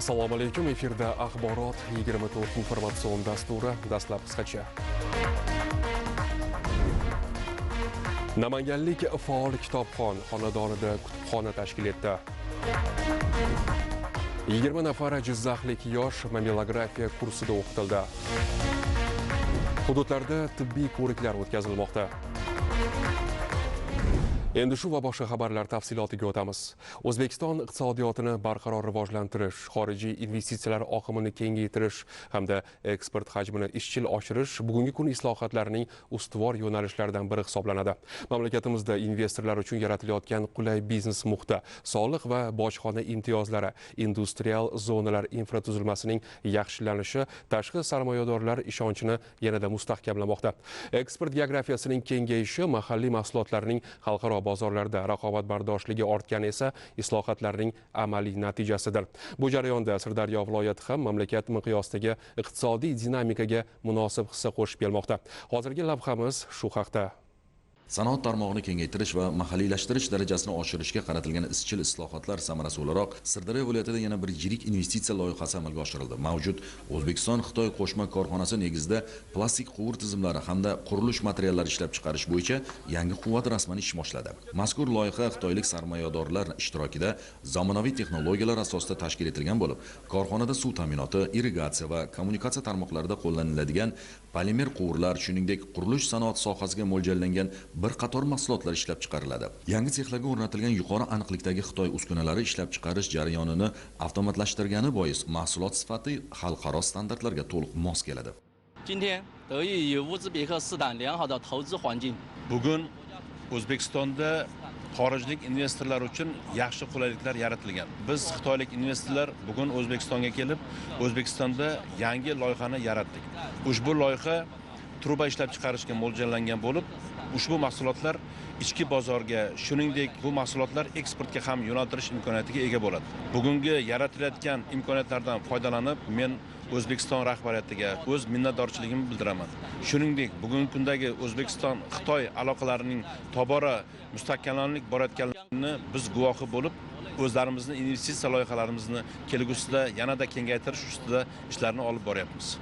Assalomu alaykum. Efirda axborot 24 informatsion dasturi. Dastlab qisqacha. Namanganlik faol kitobxon xonadonida kutubxona tashkil etdi. 20 nafar jizzaxlik yosh mammografiya kursida o'qitildi. Hududlarda tibbiy ko'riklar o'tkazilmoqda. Endi shu va boshqa xabarlar tafsilotiga o'tamiz. O'zbekiston iqtisodiyotini barqaror rivojlantirish, xorijiy investitsiyalar oqimini kengaytirish hamda eksport hajmini izchil oshirish bugungi kun islohotlarining ustuvor yo'nalishlaridan biri hisoblanadi. Mamlakatimizda investorlar uchun yaratilayotgan qulay biznes muhiti, soliq va bojxona imtiyozlari, industrial zonalar infratuzilmasining yaxshilanishi tashqi sarmoyadorlar ishonchini yanada mustahkamlamoqda. Eksport geografiyasining kengayishi, mahalliy mahsulotlarning xalqaro bozorlarda raqobatbardoshligi ortgani esa islohotlarning amaliy natijasidir. Bu jarayonda Sirdaryo viloyati ham mamlakat miqyosidagi iqtisodiy dinamikaga munosib hissa qo'shib kelmoqda. Hozirgi lavhamiz shu haqda. Sanoat tarmog'ini kengaytirish va mahalliylashtirish darajasini oshirishga qaratilgan izchil islohotlar samarasi o'laroq Sirdaryo viloyatida yana bir yirik investitsiya loyihasi amalga oshirildi. Mavjud O'zbekiston-Xitoy qo'shma korxonasi negizida plastik quvur tizimlari hamda qurilish materiallari ishlab chiqarish bo'yicha yangi quvvat rasman ish boshladi. Mazkur loyiha xitoylik sarmoyadorlar ishtirokida zamonaviy texnologiyalar asosida tashkil etilgan bo'lib, korxonada suv ta'minoti, irrigatsiya va kommunikatsiya tarmoqlarida qo'llaniladigan polimer quvurlar, shuningdek qurilish sanoati sohasiga mo'ljallangan bir qator mahsulotlar ishlab chiqariladi. Yangi sexlarga o'rnatilgan yuqori aniqlikdagi Xitoy uskunalari ishlab chiqarish jarayonini avtomatlashtirgani bois mahsulot sifati xalqaro standartlarga to'liq mos keladi. Bugun O'zbekistonda xorijlik investorlar uchun yaxshi qulayliklar yaratilgan. Biz xitoylik investorlar bugun O'zbekistonga kelib, O'zbekistonda yangi loyihani yaratdik. Ushbu loyiha truba ishlab chiqarishga mo'ljallangan bo'lib, ushbu mahsulotlar ichki bozorga, shuningdek bu mahsulotlar eksportga ham yo'naltirish imkoniyatiga ega bo'ladi. Bugungi yaratilayotgan imkoniyatlardan foydalanib, men O'zbekiston rahbariyatiga o'z minnatdorchiligimni bildiraman. Shuningdek, bugungi kundagi O'zbekiston-Xitoy aloqalarining tobora mustahkamlanib borayotganini biz guvohi bo'lib, o'zlarimizning investitsiya loyihalarimizni kelgusida yanada kengaytirish ustida ishlarni olib boryapmiz.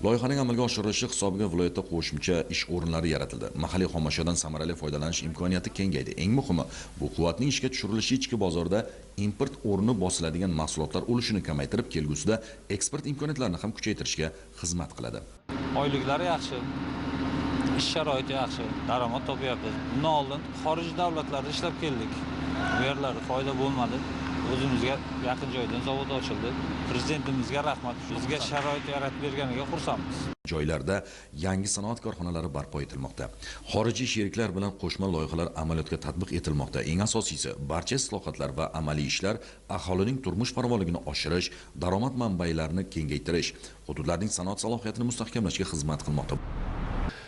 Loyihaning amalga oshirilishi hisobiga viloyatda qo'shimcha ish o'rinlari yaratildi. Mahalliy xomashyodan samarali foydalanish imkoniyati kengaydi. Eng muhimi, bu quvvatning ishga tushirilishi ichki bozorda import o'rni bosiladigan mahsulotlar ulushini kamaytirib, kelgusida eksport imkoniyatlarini ham kuchaytirishga xizmat qiladi. Oyliklari yaxshi, ish sharoiti yaxshi, daromad topyapmiz. Bundan oldin xorij davlatlarda ishlab keldik. Bu yerlarda foyda bo'lmadi. O'zimizga yaqin joydan zavod ochildi. Prezidentimizga rahmat. Bizga sharoit yaratib berganiga xursandmiz. Joylarda yangi sanoat korxonalari barpo etilmoqda. Xorijiy sheriklar bilan qo'shma loyihalar amaliyotga tatbiq etilmoqda. Eng asosiysi, barcha islohotlar va amaliy ishlar aholining turmush farovonligini oshirish, daromad manbalarini kengaytirish, hududlarning sanoat salohiyatini mustahkamlashga xizmat qilmoqda.